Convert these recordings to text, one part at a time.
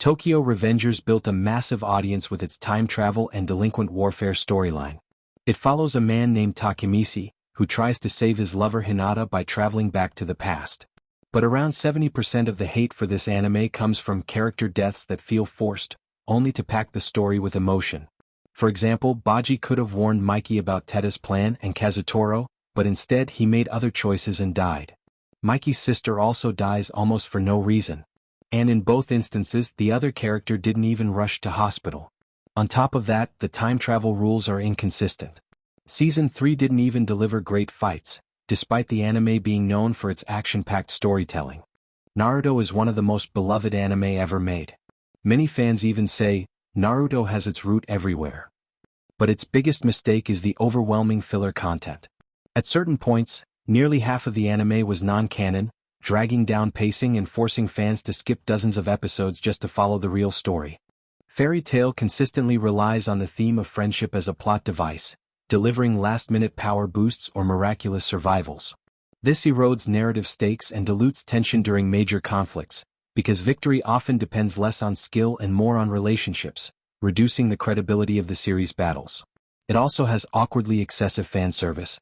Tokyo Revengers built a massive audience with its time travel and delinquent warfare storyline. It follows a man named Takemichi, who tries to save his lover Hinata by traveling back to the past. But around 70% of the hate for this anime comes from character deaths that feel forced, only to pack the story with emotion. For example, Baji could have warned Mikey about Teda's plan and Kazutoro, but instead he made other choices and died. Mikey's sister also dies almost for no reason. And in both instances the other character didn't even rush to hospital. On top of that, the time travel rules are inconsistent. Season 3 didn't even deliver great fights, despite the anime being known for its action-packed storytelling. Naruto is one of the most beloved anime ever made. Many fans even say, Naruto has its root everywhere. But its biggest mistake is the overwhelming filler content. At certain points, nearly half of the anime was non-canon, dragging down pacing and forcing fans to skip dozens of episodes just to follow the real story. Fairy Tail consistently relies on the theme of friendship as a plot device, delivering last-minute power boosts or miraculous survivals. This erodes narrative stakes and dilutes tension during major conflicts, because victory often depends less on skill and more on relationships, reducing the credibility of the series' battles. It also has awkwardly excessive fan service.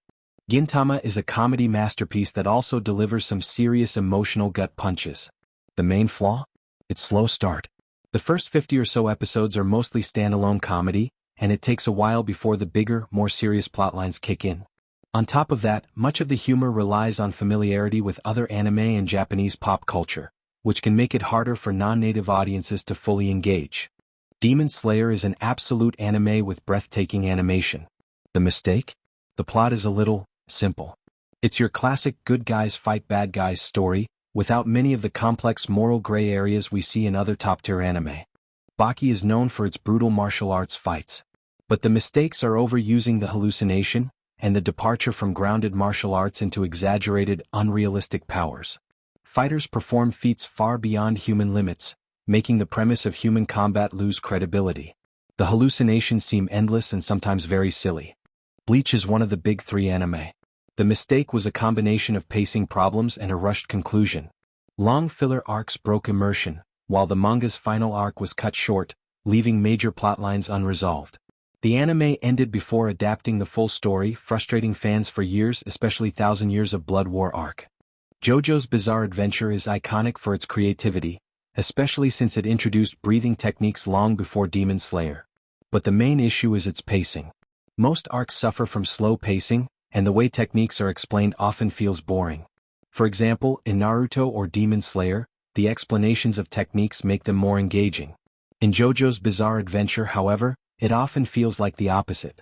Gintama is a comedy masterpiece that also delivers some serious emotional gut punches. The main flaw? Its slow start. The first 50 or so episodes are mostly standalone comedy, and it takes a while before the bigger, more serious plotlines kick in. On top of that, much of the humor relies on familiarity with other anime and Japanese pop culture, which can make it harder for non-native audiences to fully engage. Demon Slayer is an absolute anime with breathtaking animation. The mistake? The plot is a little simple. It's your classic good guys fight bad guys story, without many of the complex moral gray areas we see in other top-tier anime. Baki is known for its brutal martial arts fights. But the mistakes are overusing the hallucination, and the departure from grounded martial arts into exaggerated, unrealistic powers. Fighters perform feats far beyond human limits, making the premise of human combat lose credibility. The hallucinations seem endless and sometimes very silly. Bleach is one of the big three anime. The mistake was a combination of pacing problems and a rushed conclusion. Long filler arcs broke immersion, while the manga's final arc was cut short, leaving major plotlines unresolved. The anime ended before adapting the full story, frustrating fans for years, especially Thousand Years of Blood War arc. JoJo's Bizarre Adventure is iconic for its creativity, especially since it introduced breathing techniques long before Demon Slayer. But the main issue is its pacing. Most arcs suffer from slow pacing, and the way techniques are explained often feels boring. For example, in Naruto or Demon Slayer, the explanations of techniques make them more engaging. In JoJo's Bizarre Adventure, however, it often feels like the opposite.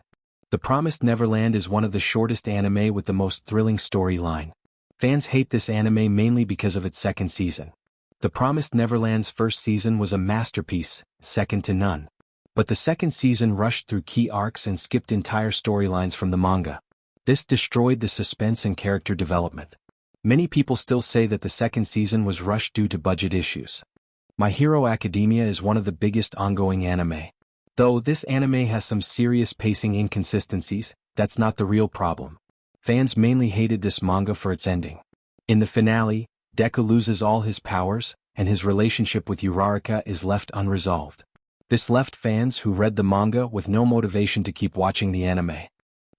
The Promised Neverland is one of the shortest anime with the most thrilling storyline. Fans hate this anime mainly because of its second season. The Promised Neverland's first season was a masterpiece, second to none. But the second season rushed through key arcs and skipped entire storylines from the manga. This destroyed the suspense and character development. Many people still say that the second season was rushed due to budget issues. My Hero Academia is one of the biggest ongoing anime. Though this anime has some serious pacing inconsistencies, that's not the real problem. Fans mainly hated this manga for its ending. In the finale, Deku loses all his powers, and his relationship with Uraraka is left unresolved. This left fans who read the manga with no motivation to keep watching the anime.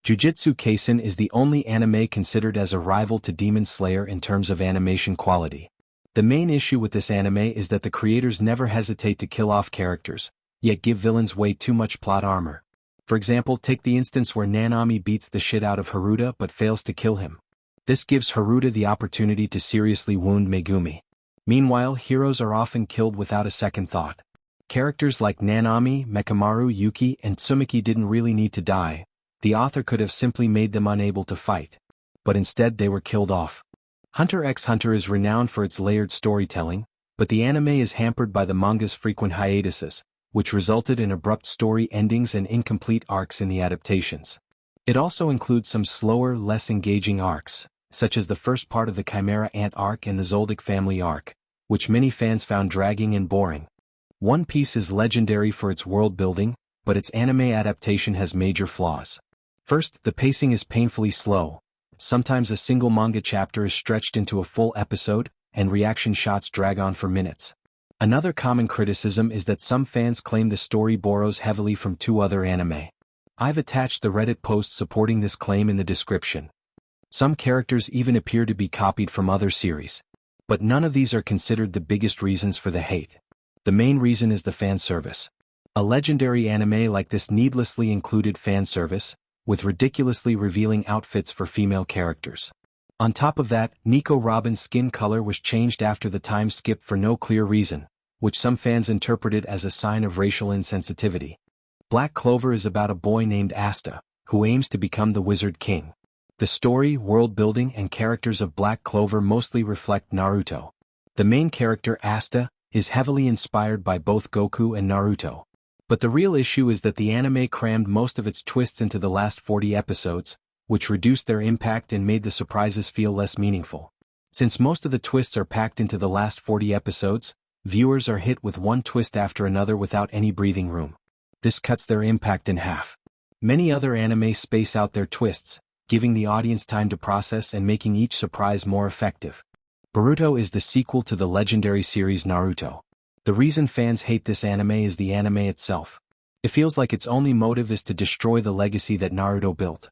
Jujutsu Kaisen is the only anime considered as a rival to Demon Slayer in terms of animation quality. The main issue with this anime is that the creators never hesitate to kill off characters, yet give villains way too much plot armor. For example, take the instance where Nanami beats the shit out of Haruta but fails to kill him. This gives Haruta the opportunity to seriously wound Megumi. Meanwhile, heroes are often killed without a second thought. Characters like Nanami, Mekamaru, Yuki, and Tsumiki didn't really need to die. The author could have simply made them unable to fight. But instead they were killed off. Hunter x Hunter is renowned for its layered storytelling, but the anime is hampered by the manga's frequent hiatuses, which resulted in abrupt story endings and incomplete arcs in the adaptations. It also includes some slower, less engaging arcs, such as the first part of the Chimera Ant arc and the Zoldyck family arc, which many fans found dragging and boring. One Piece is legendary for its world building, but its anime adaptation has major flaws. First, the pacing is painfully slow. Sometimes a single manga chapter is stretched into a full episode, and reaction shots drag on for minutes. Another common criticism is that some fans claim the story borrows heavily from two other anime. I've attached the Reddit post supporting this claim in the description. Some characters even appear to be copied from other series. But none of these are considered the biggest reasons for the hate. The main reason is the fan service. A legendary anime like this needlessly included fan service, with ridiculously revealing outfits for female characters. On top of that, Nico Robin's skin color was changed after the time skip for no clear reason, which some fans interpreted as a sign of racial insensitivity. Black Clover is about a boy named Asta, who aims to become the Wizard King. The story, world building, and characters of Black Clover mostly reflect Naruto. The main character, Asta, is heavily inspired by both Goku and Naruto. But the real issue is that the anime crammed most of its twists into the last 40 episodes, which reduced their impact and made the surprises feel less meaningful. Since most of the twists are packed into the last 40 episodes, viewers are hit with one twist after another without any breathing room. This cuts their impact in half. Many other anime space out their twists, giving the audience time to process and making each surprise more effective. Boruto is the sequel to the legendary series Naruto. The reason fans hate this anime is the anime itself. It feels like its only motive is to destroy the legacy that Naruto built.